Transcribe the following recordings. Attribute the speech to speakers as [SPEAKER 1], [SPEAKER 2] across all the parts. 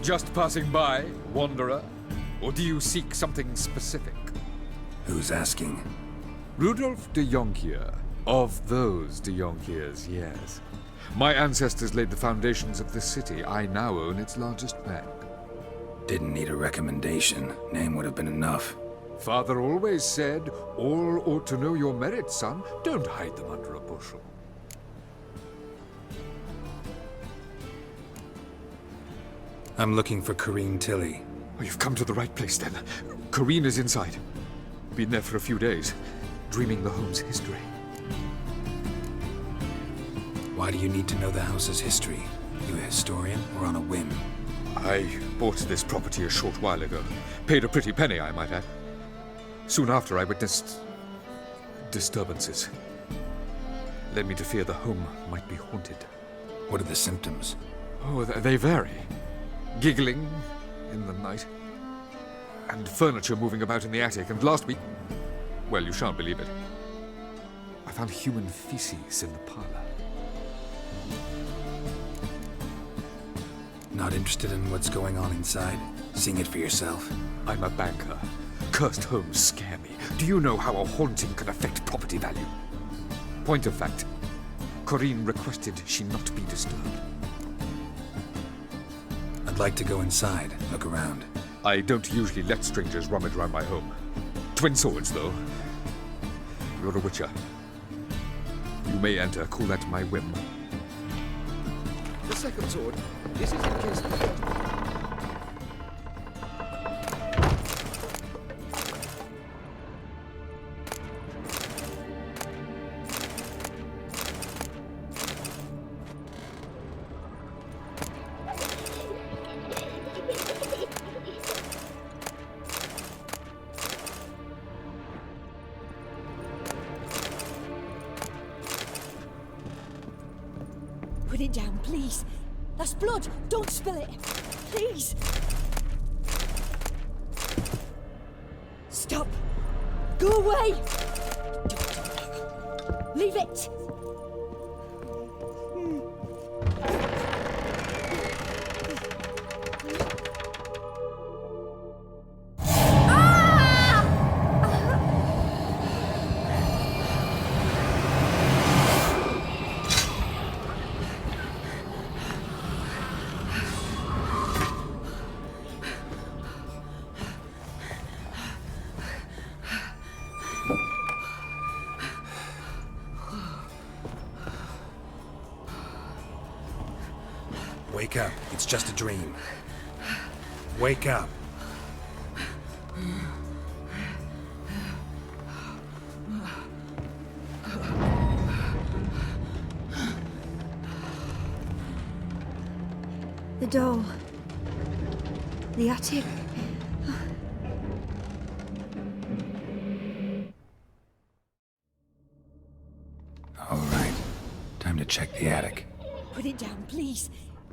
[SPEAKER 1] Just passing by, wanderer? Or do you seek something specific?
[SPEAKER 2] Who's asking?
[SPEAKER 1] Rudolf de Jonkier. Of those de Jonkiers, yes. My ancestors laid the foundations of this city. I now own its largest bank.
[SPEAKER 2] Didn't need a recommendation. Name would have been enough.
[SPEAKER 1] Father always said, all ought to know your merits, son. Don't hide them under a bushel.
[SPEAKER 2] I'm looking for Corrine Tilly.
[SPEAKER 1] Oh, you've come to the right place, then. Corrine is inside. Been there for a few days, dreaming the home's history.
[SPEAKER 2] Why do you need to know the house's history? You a historian or on a whim?
[SPEAKER 1] I bought this property a short while ago. Paid a pretty penny, I might add. Soon after, I witnessed disturbances. Led me to fear the home might be haunted.
[SPEAKER 2] What are the symptoms?
[SPEAKER 1] Oh, they vary. Giggling in the night. And furniture moving about in the attic. And last week, well, you shan't believe it, I found human feces in the parlor.
[SPEAKER 2] Not interested in what's going on inside? Seeing it for yourself?
[SPEAKER 1] I'm a banker. Cursed homes scare me. Do you know how a haunting can affect property value? Point of fact, Corrine requested she not be disturbed.
[SPEAKER 2] I'd like to go inside, look around.
[SPEAKER 1] I don't usually let strangers rummage around my home. Twin swords, though. You're a witcher. You may enter, call at my whim. The second sword, this is in case the first...
[SPEAKER 3] Put it down, please. That's blood. Don't spill it. Please. Stop. Go away. Don't do that. Leave it.
[SPEAKER 2] Wake up. It's just a dream. Wake up.
[SPEAKER 3] The doll. The attic.
[SPEAKER 2] All right. Time to check the attic.
[SPEAKER 3] Put it down, please.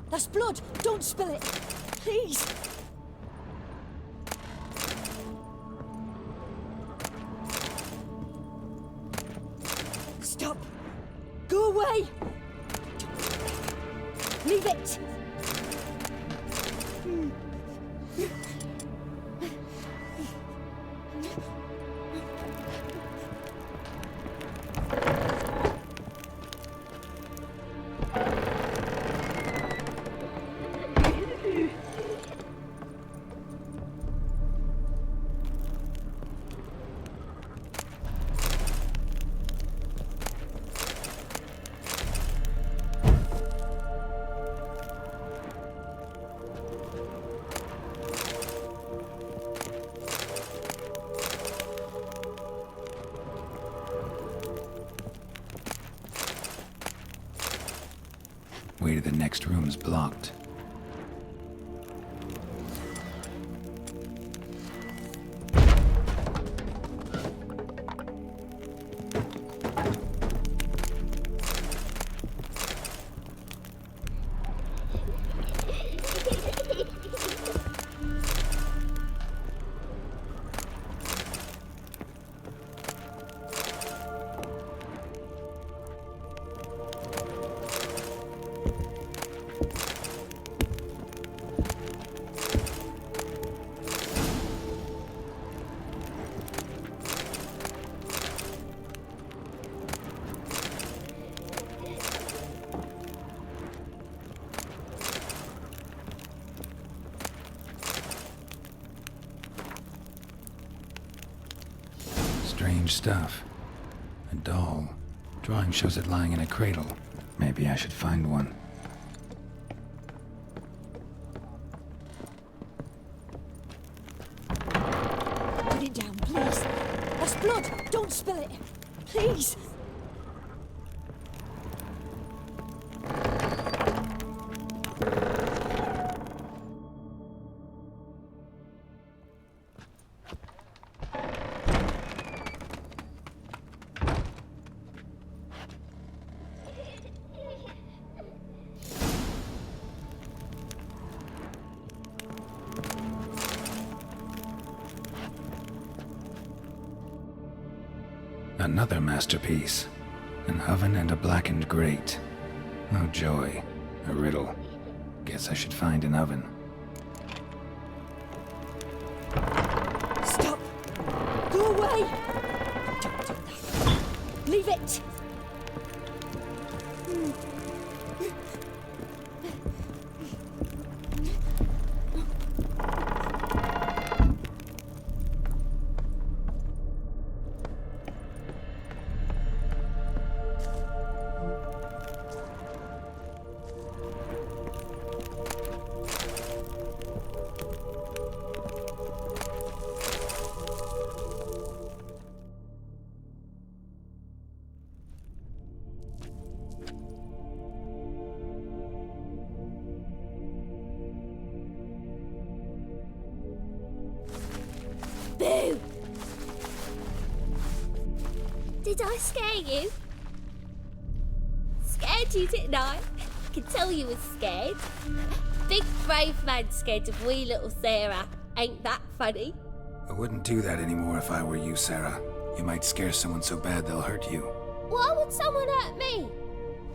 [SPEAKER 3] That's blood. Don't spill it. Please. Stop. Go away. Leave it.
[SPEAKER 2] Way to the next room's blocked. strange stuff. A doll. Drawing shows it lying in a cradle. Maybe I should find one.
[SPEAKER 3] Put it down, please. That's blood. Don't spill it. Please.
[SPEAKER 2] Another masterpiece. An oven and a blackened grate. Oh joy. A riddle. Guess I should find an oven.
[SPEAKER 3] Stop. Go away. Don't do that. Leave it.
[SPEAKER 4] Boo! Did I scare you? Scared you, didn't I? I could tell you was scared. Big brave man scared of wee little Sarah. Ain't that funny?
[SPEAKER 2] I wouldn't do that anymore if I were you, Sarah. You might scare someone so bad they'll hurt you.
[SPEAKER 4] Why would someone hurt me?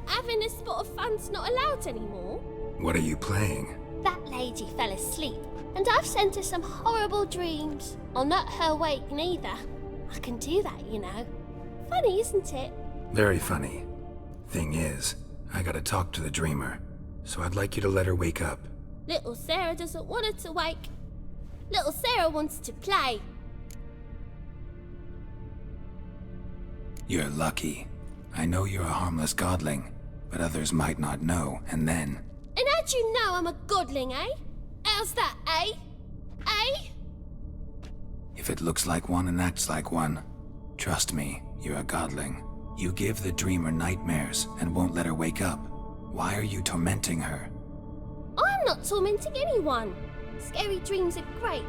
[SPEAKER 4] Having a spot of fun's not allowed anymore.
[SPEAKER 2] What are you playing?
[SPEAKER 4] That lady fell asleep, and I've sent her some horrible dreams. I'll not her wake neither. I can do that, you know. Funny, isn't it?
[SPEAKER 2] Very funny. Thing is, I gotta talk to the dreamer, so I'd like you to let her wake up.
[SPEAKER 4] Little Sarah doesn't want her to wake. Little Sarah wants to play.
[SPEAKER 2] You're lucky. I know you're a harmless godling, but others might not know, and then...
[SPEAKER 4] And how'd you know I'm a godling, eh? How's that, eh? Eh?
[SPEAKER 2] If it looks like one and acts like one, trust me, you're a godling. You give the dreamer nightmares and won't let her wake up. Why are you tormenting her?
[SPEAKER 4] I'm not tormenting anyone. Scary dreams are great.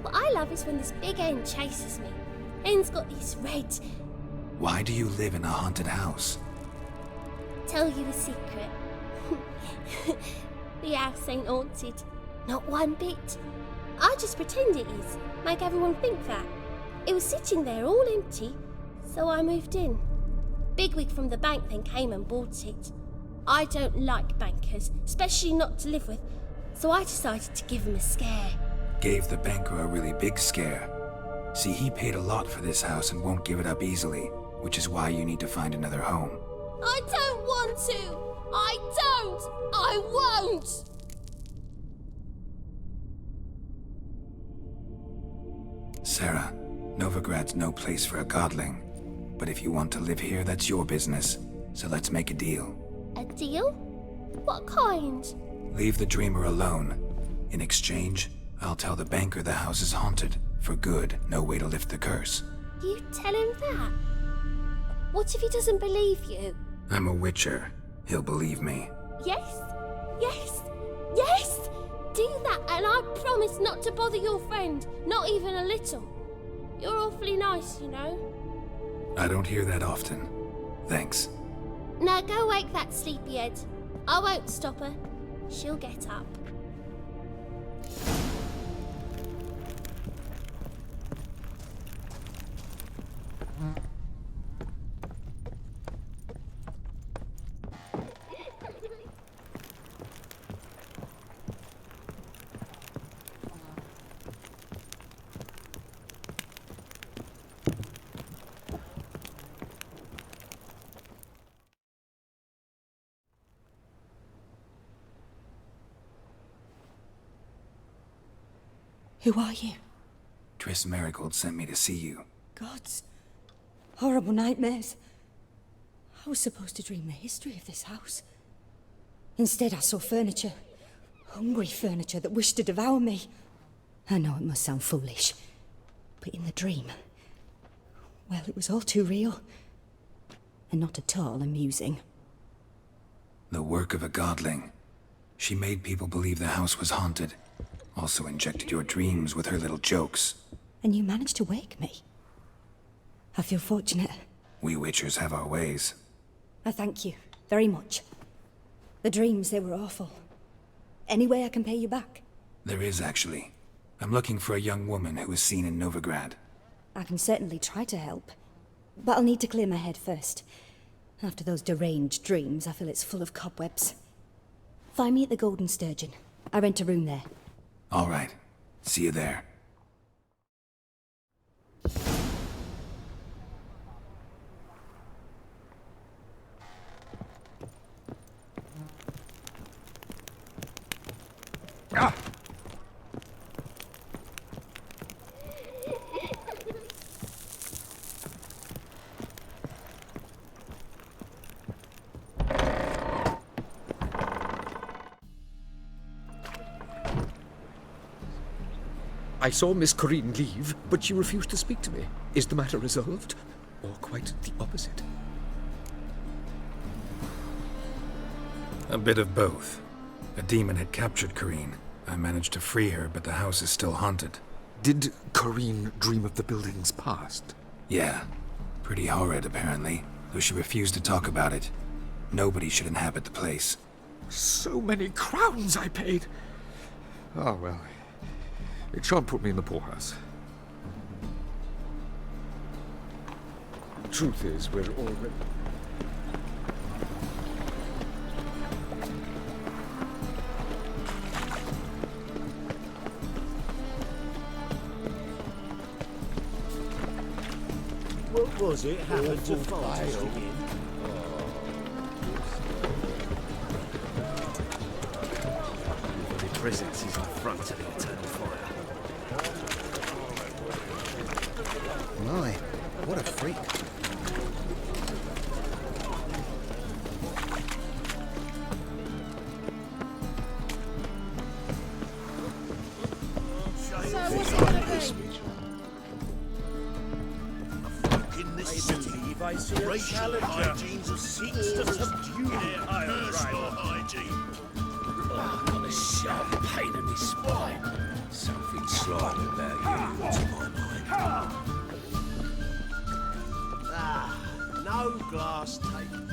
[SPEAKER 4] What I love is when this big hen chases me. Hen's got these red...
[SPEAKER 2] Why do you live in a haunted house?
[SPEAKER 4] Tell you a secret. The house ain't haunted. Not one bit. I just pretend it is. Make everyone think that. It was sitting there all empty, so I moved in. Bigwig from the bank then came and bought it. I don't like bankers, especially not to live with, so I decided to give him a scare.
[SPEAKER 2] Gave the banker a really big scare. See, he paid a lot for this house and won't give it up easily, which is why you need to find another home.
[SPEAKER 4] I don't want to! I don't! I won't!
[SPEAKER 2] Sarah, Novigrad's no place for a godling. But if you want to live here, that's your business. So let's make a deal.
[SPEAKER 4] A deal? What kind?
[SPEAKER 2] Leave the dreamer alone. In exchange, I'll tell the banker the house is haunted. For good, no way to lift the curse.
[SPEAKER 4] You tell him that? What if he doesn't believe you?
[SPEAKER 2] I'm a witcher. He'll believe me.
[SPEAKER 4] Yes? Yes? Yes! Do that and I promise not to bother your friend. Not even a little. You're awfully nice, you know.
[SPEAKER 2] I don't hear that often. Thanks.
[SPEAKER 4] Now go wake that sleepyhead. I won't stop her. She'll get up.
[SPEAKER 3] Who are you?
[SPEAKER 2] Triss Marigold sent me to see you.
[SPEAKER 3] Gods. Horrible nightmares. I was supposed to dream the history of this house. Instead, I saw furniture. Hungry furniture that wished to devour me. I know it must sound foolish, but in the dream, well, it was all too real. And not at all amusing.
[SPEAKER 2] The work of a godling. She made people believe the house was haunted. Also injected your dreams with her little jokes.
[SPEAKER 3] And you managed to wake me. I feel fortunate.
[SPEAKER 2] We witchers have our ways.
[SPEAKER 3] I thank you very much. The dreams, they were awful. Any way I can pay you back?
[SPEAKER 2] There is, actually. I'm looking for a young woman who was seen in Novigrad.
[SPEAKER 3] I can certainly try to help. But I'll need to clear my head first. After those deranged dreams, I feel it's full of cobwebs. Find me at the Golden Sturgeon. I rent a room there.
[SPEAKER 2] All right. See you there.
[SPEAKER 1] Ah! I saw Miss Corinne leave, but she refused to speak to me. Is the matter resolved? Or quite the opposite?
[SPEAKER 2] A bit of both. A demon had captured Corinne. I managed to free her, but the house is still haunted.
[SPEAKER 1] Did Corinne dream of the building's past?
[SPEAKER 2] Yeah. Pretty horrid, apparently, though she refused to talk about it. Nobody should inhabit the place.
[SPEAKER 1] So many crowns I paid! Oh, well. It shan't put me in the poorhouse. Truth is, we're already...
[SPEAKER 5] What was it happened to Folters again? The presence is the front of the eternal fire.
[SPEAKER 6] My, what a freak.
[SPEAKER 5] Racial hygienes of seeks to subdue personal hygiene.
[SPEAKER 7] I've got a sharp pain in my spine. Something slimy about you, to my mind.
[SPEAKER 5] Ah, no glass taken.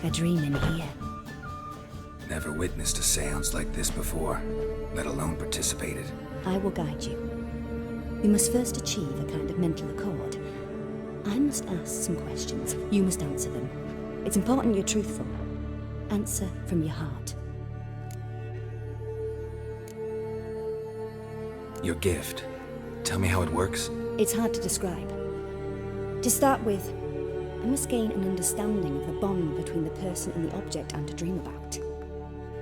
[SPEAKER 3] A dream in here.
[SPEAKER 2] Never witnessed a seance like this before, let alone participated.
[SPEAKER 3] I will guide you. We must first achieve a kind of mental accord. I must ask some questions. You must answer them. It's important you're truthful. Answer from your heart.
[SPEAKER 2] Your gift. Tell me how it works.
[SPEAKER 3] It's hard to describe. To start with, I must gain an understanding of the bond between the person and the object I'm to dream about.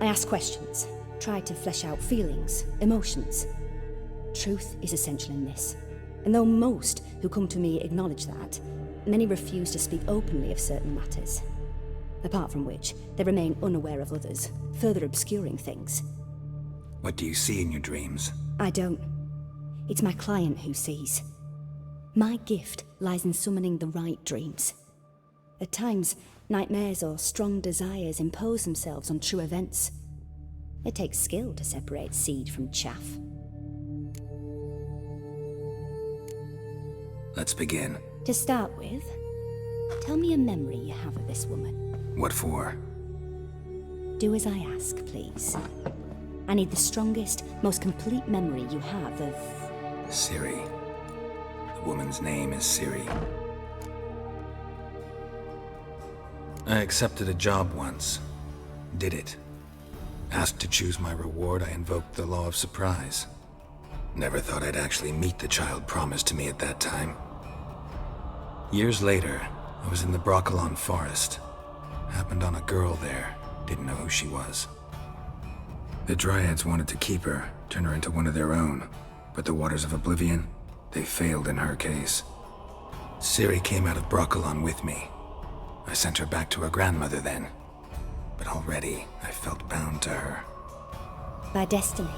[SPEAKER 3] I ask questions, try to flesh out feelings, emotions. Truth is essential in this, and though most who come to me acknowledge that, many refuse to speak openly of certain matters. Apart from which, they remain unaware of others, further obscuring things.
[SPEAKER 2] What do you see in your dreams?
[SPEAKER 3] I don't. It's my client who sees. My gift lies in summoning the right dreams. At times, nightmares or strong desires impose themselves on true events. It takes skill to separate seed from chaff.
[SPEAKER 2] Let's begin.
[SPEAKER 3] To start with, tell me a memory you have of this woman.
[SPEAKER 2] What for?
[SPEAKER 3] Do as I ask, please. I need the strongest, most complete memory you have of...
[SPEAKER 2] Siri. The woman's name is Siri. I accepted a job once. Did it. Asked to choose my reward, I invoked the law of surprise. Never thought I'd actually meet the child promised to me at that time. Years later, I was in the Broccolon forest. Happened on a girl there. Didn't know who she was. The Dryads wanted to keep her, turn her into one of their own. But the Waters of Oblivion, they failed in her case. Ciri came out of Broccolon with me. I sent her back to her grandmother then. But already, I felt bound to her.
[SPEAKER 3] By destiny.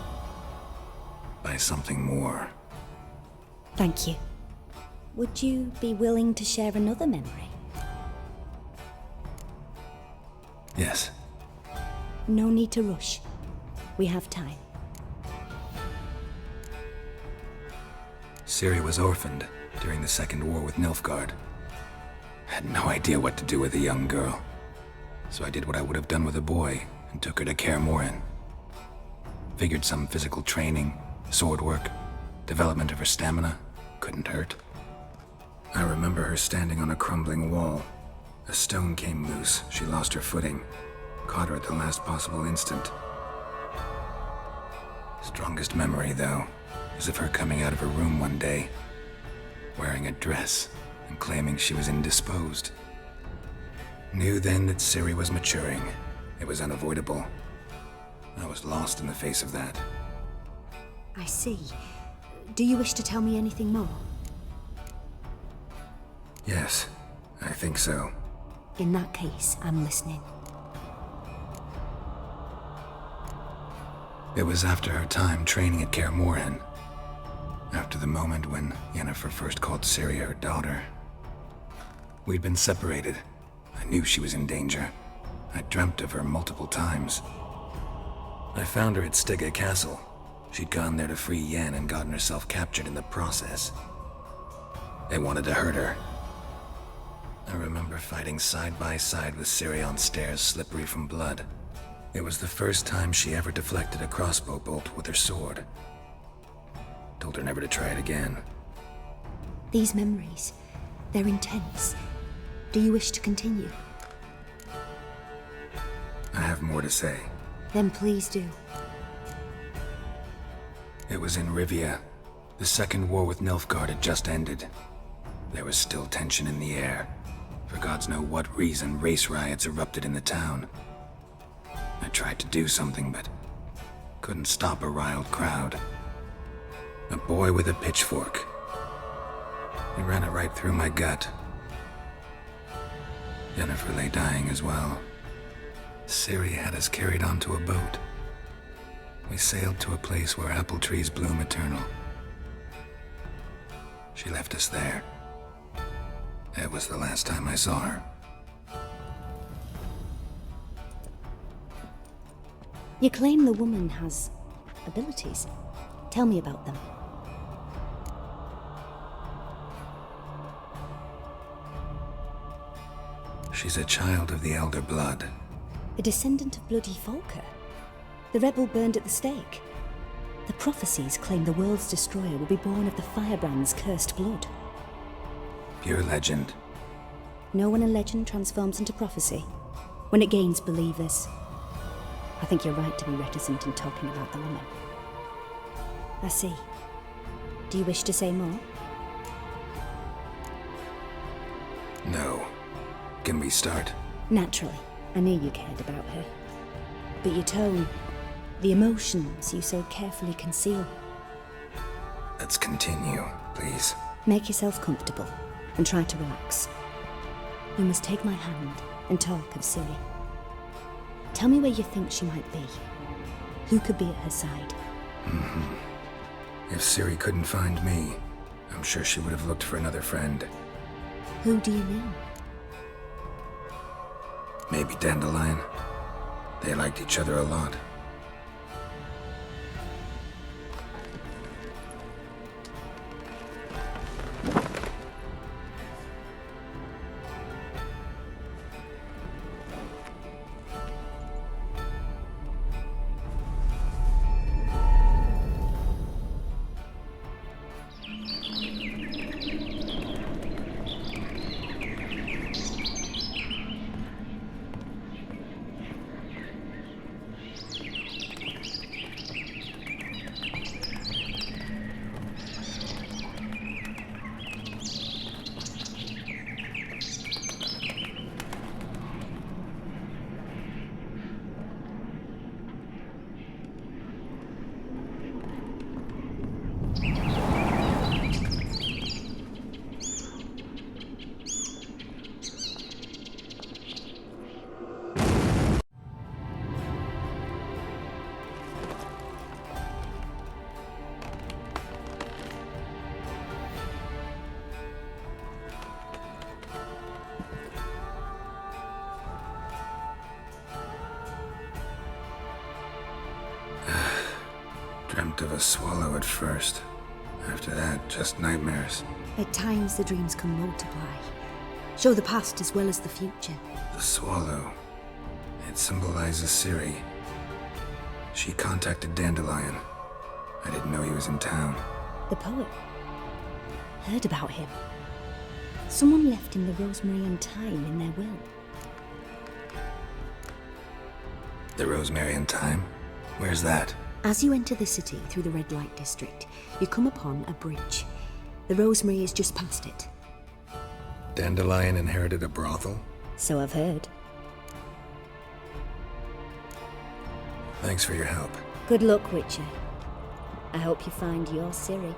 [SPEAKER 2] By something more.
[SPEAKER 3] Thank you. Would you be willing to share another memory?
[SPEAKER 2] Yes.
[SPEAKER 3] No need to rush. We have time.
[SPEAKER 2] Ciri was orphaned during the Second War with Nilfgaard. Had no idea what to do with a young girl. So I did what I would have done with a boy and took her to Kaer Morhen. Figured some physical training, sword work, development of her stamina couldn't hurt. I remember her standing on a crumbling wall. A stone came loose, she lost her footing. Caught her at the last possible instant. Strongest memory, though, is of her coming out of her room one day, wearing a dress and claiming she was indisposed. Knew then that Ciri was maturing. It was unavoidable. I was lost in the face of that.
[SPEAKER 3] I see. Do you wish to tell me anything more?
[SPEAKER 2] Yes, I think so.
[SPEAKER 3] In that case, I'm listening.
[SPEAKER 2] It was after her time training at Kaer Morhen. After the moment when Yennefer first called Ciri her daughter. We'd been separated. I knew she was in danger. I dreamt of her multiple times. I found her at Stygga Castle. She'd gone there to free Yen and gotten herself captured in the process. They wanted to hurt her. I remember fighting side by side with Ciri on stairs slippery from blood. It was the first time she ever deflected a crossbow bolt with her sword. Told her never to try it again.
[SPEAKER 3] These memories, they're intense. Do you wish to continue?
[SPEAKER 2] I have more to say.
[SPEAKER 3] Then please do.
[SPEAKER 2] It was in Rivia. The Second War with Nilfgaard had just ended. There was still tension in the air. For gods know what reason, race riots erupted in the town. I tried to do something, but couldn't stop a riled crowd. A boy with a pitchfork. He ran it right through my gut. Yennefer lay dying as well. Ciri had us carried onto a boat. We sailed to a place where apple trees bloom eternal. She left us there. That was the last time I saw her.
[SPEAKER 3] You claim the woman has abilities. Tell me about them.
[SPEAKER 2] She's a child of the Elder Blood.
[SPEAKER 3] A descendant of bloody Volker. The rebel burned at the stake. The prophecies claim the world's destroyer will be born of the firebrand's cursed blood.
[SPEAKER 2] Pure legend.
[SPEAKER 3] Know when a legend transforms into prophecy? When it gains believers. I think you're right to be reticent in talking about the woman. I see. Do you wish to say more?
[SPEAKER 2] No. Can we start?
[SPEAKER 3] Naturally. I knew you cared about her. But your tone, the emotions you so carefully conceal.
[SPEAKER 2] Let's continue, please.
[SPEAKER 3] Make yourself comfortable and try to relax. You must take my hand and talk of Ciri. Tell me where you think she might be. Who could be at her side?
[SPEAKER 2] If Ciri couldn't find me, I'm sure she would have looked for another friend.
[SPEAKER 3] Who do you mean?
[SPEAKER 2] Maybe Dandelion. They liked each other a lot. Dreamt of a swallow at first. After that, just nightmares.
[SPEAKER 3] At times, the dreams can multiply. Show the past as well as the future.
[SPEAKER 2] The swallow. It symbolizes Ciri. She contacted Dandelion. I didn't know he was in town.
[SPEAKER 3] The poet. Heard about him. Someone left him the rosemary and thyme in their will.
[SPEAKER 2] The Rosemary and Thyme? Where's that?
[SPEAKER 3] As you enter the city through the red light district, you come upon a bridge. The rosemary is just past it.
[SPEAKER 2] Dandelion inherited a brothel?
[SPEAKER 3] So I've heard.
[SPEAKER 2] Thanks for your help.
[SPEAKER 3] Good luck, Witcher. I hope you find your Ciri.